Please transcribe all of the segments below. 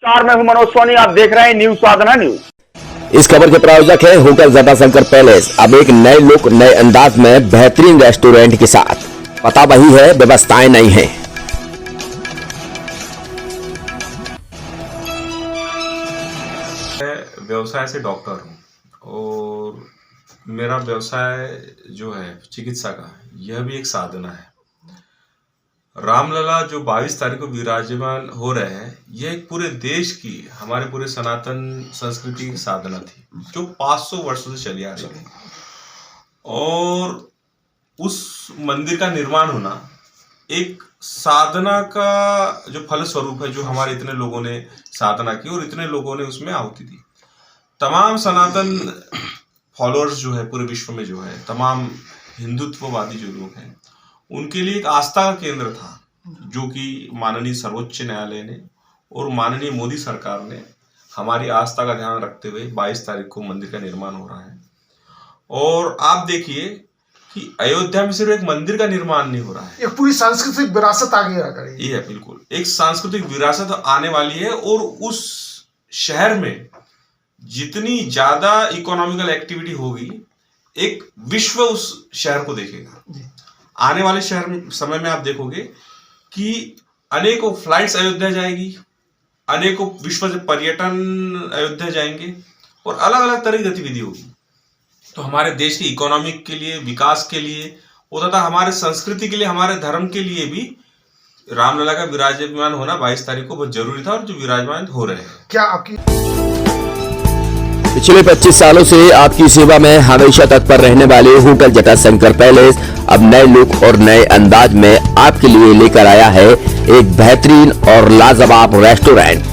मैं हूं मनोज सोनी, आप देख रहे हैं न्यूज साधना न्यूज। इस खबर के प्रायोजक है होटल जटाशंकर पैलेस। अब एक नए लुक, नए अंदाज में बेहतरीन रेस्टोरेंट के साथ। पता वही है, व्यवस्थाएं नहीं है। मैं व्यवसाय से डॉक्टर हूं और मेरा व्यवसाय जो है चिकित्सा का, यह भी एक साधना है। रामलला जो 22 तारीख को विराजमान हो रहे हैं, यह एक पूरे देश की, हमारे पूरे सनातन संस्कृति की साधना थी जो 500 वर्षों से चली आ रही थी। और उस मंदिर का निर्माण होना एक साधना का जो फल स्वरूप है, जो हमारे इतने लोगों ने साधना की और इतने लोगों ने उसमें आहुति दी। तमाम सनातन फॉलोअर्स जो है पूरे विश्व में, जो है तमाम हिंदुत्ववादी जो लोग हैं, उनके लिए एक आस्था का केंद्र था, जो कि माननीय सर्वोच्च न्यायालय ने और माननीय मोदी सरकार ने हमारी आस्था का ध्यान रखते हुए 22 तारीख को मंदिर का निर्माण हो रहा है। और आप देखिए कि अयोध्या में सिर्फ एक मंदिर का निर्माण नहीं हो रहा है, एक पूरी सांस्कृतिक विरासत आगे आ रही है। ये है, बिल्कुल एक सांस्कृतिक विरासत आने वाली है। और उस शहर में जितनी ज्यादा इकोनॉमिकल एक्टिविटी होगी, एक विश्व उस शहर को देखेगा। आने वाले समय में आप देखोगे कि अनेकों फ्लाइट्स अयोध्या जाएगी, अनेकों विश्व से पर्यटन अयोध्या जाएंगे और अलग अलग तरह की गतिविधि होगी। तो हमारे देश की इकोनॉमिक के लिए, विकास के लिए और तथा हमारे संस्कृति के लिए, हमारे धर्म के लिए भी रामलला का विराजमान होना 22 तारीख को बहुत जरूरी था, और जो विराजमान हो रहे हैं। क्या आपकी पिछले 25 सालों से आपकी सेवा में हमेशा तत्पर रहने वाले होटल जटाशंकर पैलेस अब नए लुक और नए अंदाज में आपके लिए लेकर आया है एक बेहतरीन और लाजवाब रेस्टोरेंट।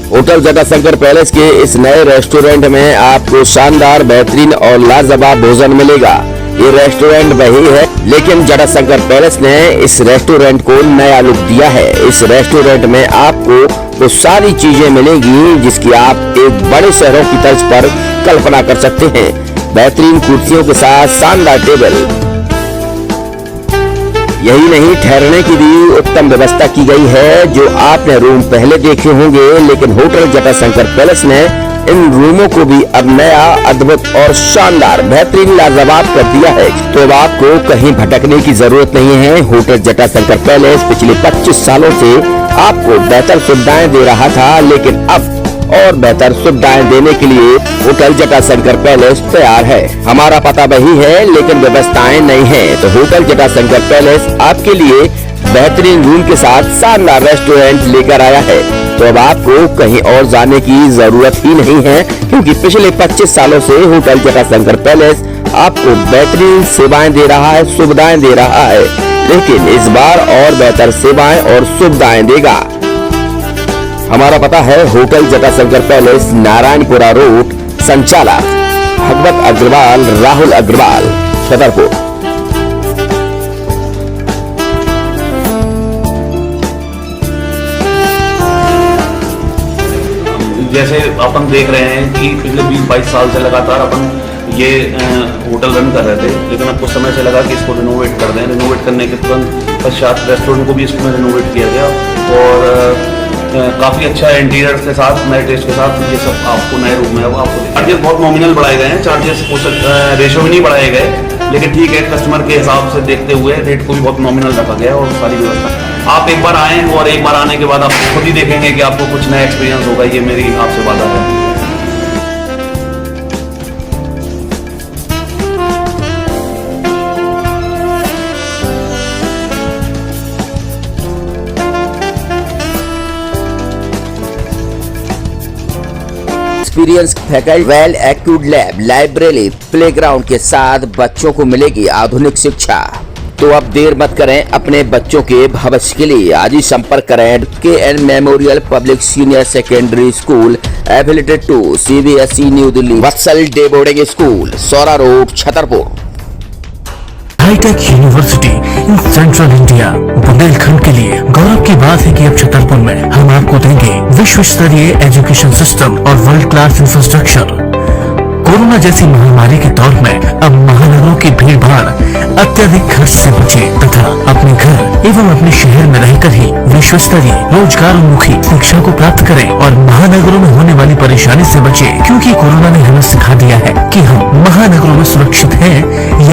होटल जटाशंकर पैलेस के इस नए रेस्टोरेंट में आपको शानदार, बेहतरीन और लाजवाब भोजन मिलेगा। ये रेस्टोरेंट वही है, लेकिन जटाशंकर पैलेस ने इस रेस्टोरेंट को नया लुक दिया है। इस रेस्टोरेंट में आपको वो सारी चीजें मिलेंगी जिसकी आप एक बड़े शहरों की तर्ज पर कल्पना कर सकते हैं। बेहतरीन कुर्सियों के साथ शानदार टेबल, यही नहीं, ठहरने की भी उत्तम व्यवस्था की गई है। जो आपने रूम पहले देखे होंगे, लेकिन होटल जटाशंकर पैलेस ने इन रूमों को भी अब नया, अद्भुत और शानदार, बेहतरीन, लाजवाब कर दिया है। तो अब आपको कहीं भटकने की जरूरत नहीं है। होटल जटाशंकर पैलेस पिछले 25 सालों से आपको बेहतर सुविधाएं दे रहा था, लेकिन अब और बेहतर सुविधाएं देने के लिए होटल जटाशंकर पैलेस तैयार है। हमारा पता वही है, लेकिन व्यवस्थाएं नहीं है। तो होटल जटाशंकर पैलेस आपके लिए बेहतरीन रूम के साथ शानदार रेस्टोरेंट लेकर आया है। तो अब आपको कहीं और जाने की जरूरत ही नहीं है, क्योंकि पिछले 25 सालों से होटल जटाशंकर पैलेस आपको बेहतरीन सेवाएं दे रहा है, सुविधाएं दे रहा है, लेकिन इस बार और बेहतर सेवाएं और सुविधाएं देगा। हमारा पता है hotel Jatashankar palace, Narayanpura road, संचालक भगवत अग्रवाल, राहुल अग्रवाल, छतरपुर। जैसे अपन देख रहे हैं कि पिछले 20-22 साल से लगातार अपन ये होटल रन कर रहे थे, लेकिन अब कुछ समय से लगा कि इसको रिनोवेट कर दें। रिनोवेट करने के तुरंत पश्चात रेस्टोरेंट को भी इसमें रिनोवेट किया गया और काफ़ी अच्छा इंटीरियर के साथ, नए टेस्ट के साथ ये सब आपको नए रूम में आपको चार्जेस बहुत नॉमिनल बढ़ाए गए हैं। चार्जेस रेशो में नहीं बढ़ाए गए, लेकिन ठीक है, कस्टमर के हिसाब से देखते हुए रेट को भी बहुत नॉमिनल रखा गया और सारी व्यवस्था। आप एक बार आएँ और एक बार आने के बाद आप खुद ही देखेंगे कि आपको कुछ नया एक्सपीरियंस होगा। ये मेरी आपसे वादा है। Experience faculty, well accrued lab, library, playground के साथ बच्चों को मिलेगी आधुनिक शिक्षा। तो अब देर मत करें, अपने बच्चों के भविष्य के लिए आज ही संपर्क करें KN memorial public senior secondary school, affiliated to CBSE New Delhi, Vatsal day boarding school, Saura road, Chhatarpur. Hi tech university in central India, Bundelkhand के लिए गौरव की बात है कि अब छतरपुर में हम आपको देंगे विश्व स्तरीय एजुकेशन सिस्टम और वर्ल्ड क्लास इंफ्रास्ट्रक्चर। कोरोना जैसी महामारी के दौर में अब महानगरों की भीड़ भाड़ अत्यधिक खर्च से बचे तथा अपने घर एवं अपने शहर में रहकर ही विश्व स्तरीय रोजगार उन्मुखी शिक्षा को प्राप्त करें और महानगरों में होने वाली परेशानी से बचे, क्योंकि कोरोना ने हमें सिखा दिया है कि हम महानगरों में सुरक्षित हैं या